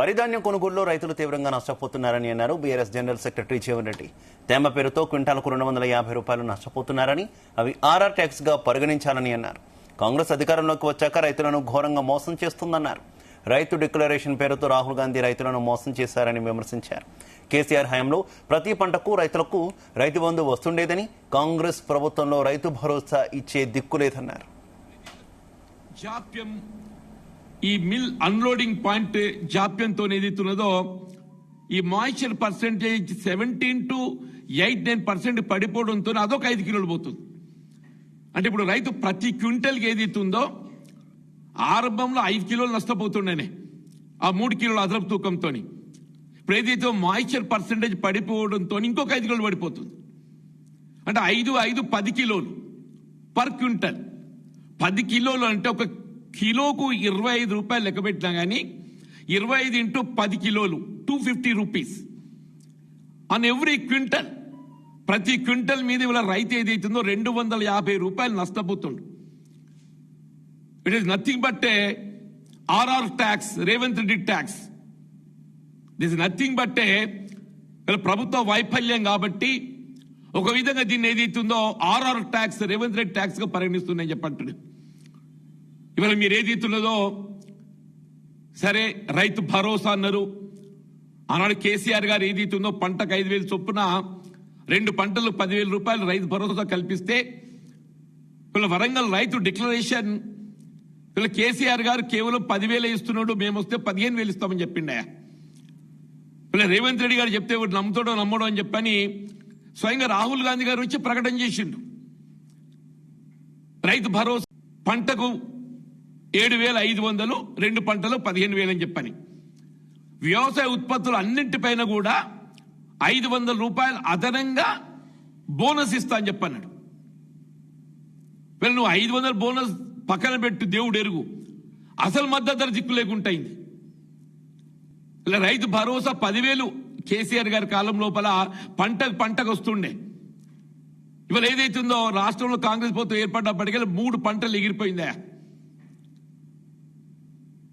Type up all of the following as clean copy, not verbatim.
వరి ధాన్యం కొనుగోలులో రైతులు తీవ్రంగా నష్టపోతున్నారని అన్నారు BRS general secretary Jeevan Reddy. తేమ పేరుతో క్వింటాలకు 250 రూపాయలు నష్టపోతున్నారని, అవి ఆర్ఆర్ ట్యాక్స్ గా పరిగణించాలని అన్నారు. కాంగ్రెస్ అధికారంలోకి వచ్చాక రైతులను ఘోరంగా మోసం చేస్తుందన్నారు. రైతు డిక్లరేషన్ పేరుతో రాహుల్ గాంధీ రైతులను మోసం చేశారని విమర్శించారు. కేసీఆర్ హయాంలో ప్రతి పంటకు రైతులకు రైతు బంధు వస్తుండేదని, కాంగ్రెస్ ప్రభుత్వంలో రైతు భరోసా ఇచ్చే దిక్కులేదన్నారు. ఈ మిల్ అన్లోడింగ్ పాయింట్ జాప్యంతో ఏదైతున్నదో ఈ మాయిశ్చర్ పర్సెంటేజ్ 17 to 8-9% పడిపోవడంతో అదొక 5 కిలోలు పోతుంది. అంటే ఇప్పుడు రైతు ప్రతి క్వింటల్కి ఏదైతుందో ఆరంభంలో 5 కిలోలు నష్టపోతుండేనే ఆ 3 కిలోల అదనపు తూకంతో. ఇప్పుడు ఏదైతే మాయిశ్చర్ పర్సెంటేజ్ పడిపోవడంతో ఇంకొక 5 కిలోలు పడిపోతుంది. అంటే 5-10 కిలోలు పర్ క్వింటల్. 10 కిలోలు అంటే ఒక కిలోకు 25 రూపాయలు లెక్క పెట్టినా కానీ 25 into 10 కిలోలు 250 రూపీస్ ఆన్ ఎవ్రీ క్వింటల్. ప్రతి క్వింటల్ మీద ఇవాళ రైతు ఏదైతుందో 250 రూపాయలు నష్టపోతుండు. It is nothing but a RR tax, Revanth Reddy tax. This nothing but a ప్రభుత్వ వైఫల్యం కాబట్టి ఒక విధంగా దీన్ని ఏదైతుందో RR tax, Revanth Reddy tax గా పరిగణిస్తుందని చెప్పంటున్నాడు. ఇవాళ మీరు ఏదైతున్నదో సరే రైతు భరోసా అన్నారు. ఆనాడు కేసీఆర్ గారు ఏదైతుందో పంటకు 5,000 చొప్పున 2 పంటలు 10,000 రూపాయలు రైతు భరోసా కల్పిస్తే వీళ్ళ వరంగల్ రైతు డిక్లరేషన్ వీళ్ళ కేసీఆర్ గారు కేవలం 10,000 ఇస్తున్నాడు, మేము వస్తే 15,000 ఇస్తామని చెప్పిండే. వీళ్ళ రేవంత్ రెడ్డి గారు చెప్తే నమ్ముతాడో నమ్మడో అని చెప్పని స్వయంగా రాహుల్ గాంధీ గారు వచ్చి ప్రకటన చేసిండు. రైతు భరోసా పంటకు 7,500, 2 పంటలు 15,000 అని చెప్పని. వ్యవసాయ ఉత్పత్తులు అన్నింటిపైన కూడా 500 రూపాయలు అదనంగా బోనస్ ఇస్తా అని చెప్పన్నాడు. వీళ్ళు నువ్వు 500 బోనస్ పక్కన పెట్టు, దేవుడు ఎరుగు, అసలు మద్దతు ధర దిక్కు లేకుంటైంది. ఇలా రైతు భరోసా 10,000 కేసీఆర్ గారి కాలం లోపల పంటకు వస్తుండే. ఇవాళ ఏదైతుందో రాష్ట్రంలో కాంగ్రెస్ ప్రభుత్వం ఏర్పడ్డప్పటికీ 3 పంటలు ఎగిరిపోయిందా.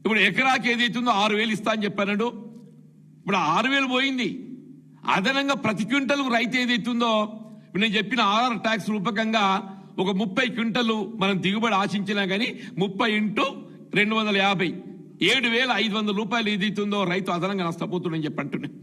ఇప్పుడు ఎకరాకి ఏదైతుందో 6,000 ఇస్తా అని చెప్పాడు. ఇప్పుడు 6,000 పోయింది. అదనంగా ప్రతి క్వింటల్ రైతు ఏదైతుందో నేను చెప్పిన ఆర్ఆర్ ట్యాక్స్ రూపకంగా ఒక 30 క్వింటల్ మనం దిగుబడి ఆశించినా కానీ 30 into 250 7,500 రూపాయలు ఏదైతుందో రైతు అదనంగా నష్టపోతుండని చెప్పంటున్నాయి.